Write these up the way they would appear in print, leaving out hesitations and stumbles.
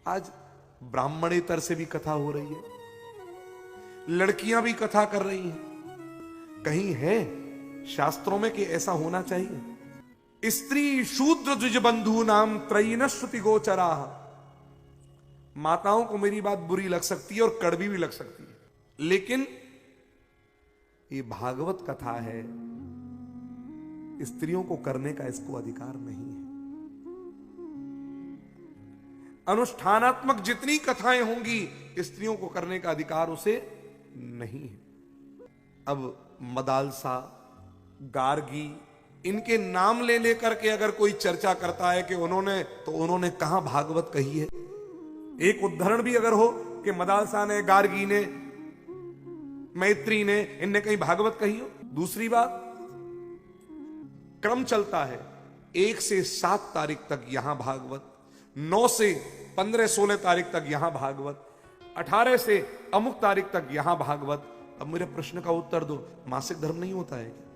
आज ब्राह्मणेतर से भी कथा हो रही है, लड़कियां भी कथा कर रही हैं। कहीं है शास्त्रों में कि ऐसा होना चाहिए? स्त्री शूद्र द्विज बंधु नाम त्रयीन श्रुति गोचरा। माताओं को मेरी बात बुरी लग सकती है और कड़वी भी लग सकती है, लेकिन ये भागवत कथा है, स्त्रियों को करने का इसको अधिकार नहीं है। अनुष्ठानात्मक जितनी कथाएं होंगी, स्त्रियों को करने का अधिकार उसे नहीं है। अब मदालसा, गार्गी, इनके नाम ले लेकर के अगर कोई चर्चा करता है कि उन्होंने कहां भागवत कही है। एक उदाहरण भी अगर हो कि मदालसा ने, गार्गी ने, मैत्री ने, इनने कहीं भागवत कही हो। दूसरी बात, क्रम चलता है 1 से 7 तारीख तक यहां भागवत, 9 से 15-16 तारीख तक यहां भागवत, 18 से अमुक तारीख तक यहां भागवत। अब मेरे प्रश्न का उत्तर दो, मासिक धर्म नहीं होता है क्या?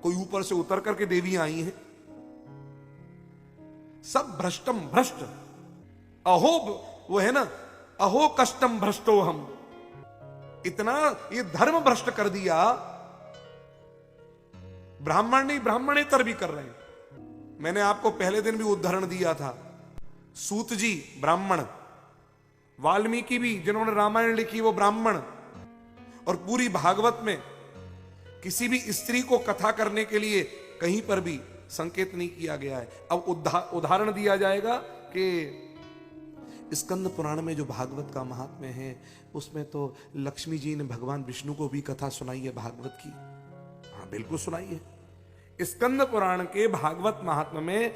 कोई ऊपर से उतर करके देवियां आई हैं? सब भ्रष्टम भ्रष्ट। अहो, वो है ना, अहो कष्टम भ्रष्टो हम। इतना ये धर्म भ्रष्ट कर दिया, ब्राह्मण नहीं ब्राह्मणेतर भी कर रहे हैं। मैंने आपको पहले दिन भी उदाहरण दिया था, सूत जी ब्राह्मण, वाल्मीकि भी जिन्होंने रामायण लिखी वो ब्राह्मण, और पूरी भागवत में किसी भी स्त्री को कथा करने के लिए कहीं पर भी संकेत नहीं किया गया है। अब उदाहरण दिया जाएगा कि स्कंद पुराण में जो भागवत का महात्म्य है, उसमें तो लक्ष्मी जी ने भगवान विष्णु को भी कथा सुनाई है भागवत की। हाँ, बिल्कुल सुनाई है। स्कंद पुराण के भागवत महात्म्य में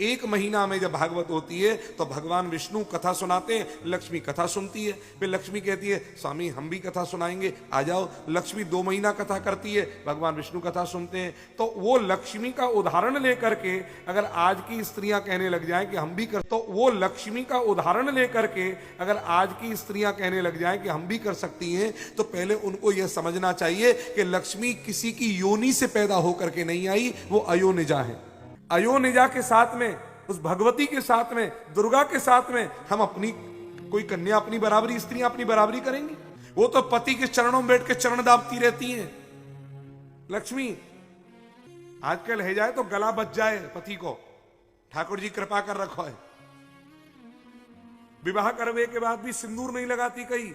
1 महीना में जब भागवत होती है तो भगवान विष्णु कथा सुनाते हैं, लक्ष्मी कथा सुनती है। फिर लक्ष्मी कहती है स्वामी हम भी कथा सुनाएंगे, आ जाओ। लक्ष्मी 2 महीना कथा करती है, भगवान विष्णु कथा सुनते हैं। तो वो लक्ष्मी का उदाहरण लेकर के अगर आज की स्त्रियां कहने लग जाएं कि हम भी कर, तो वो लक्ष्मी का उदाहरण लेकर के अगर आज की स्त्रियां कहने लग जाएं कि हम भी कर सकती हैं, तो पहले उनको यह समझना चाहिए कि लक्ष्मी किसी की योनि से पैदा होकर के नहीं, वो अयोनिजा है। अयोनिजा के साथ में, उस भगवती के साथ में, दुर्गा के साथ में हम अपनी कोई कन्या अपनी बराबरी, स्त्रियां अपनी बराबरी करेंगी? वो तो पति के चरणों में बैठ के चरण दाबती रहती हैं। लक्ष्मी आजकल है जाए तो गला बच जाए पति को, ठाकुर जी कृपा कर रखो है। विवाह करवे के बाद भी सिंदूर नहीं लगाती, कहीं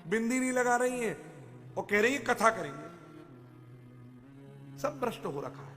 बिंदी नहीं लगा रही है, और कह रही है कथा करेंगे। सब भ्रष्ट हो रखा है।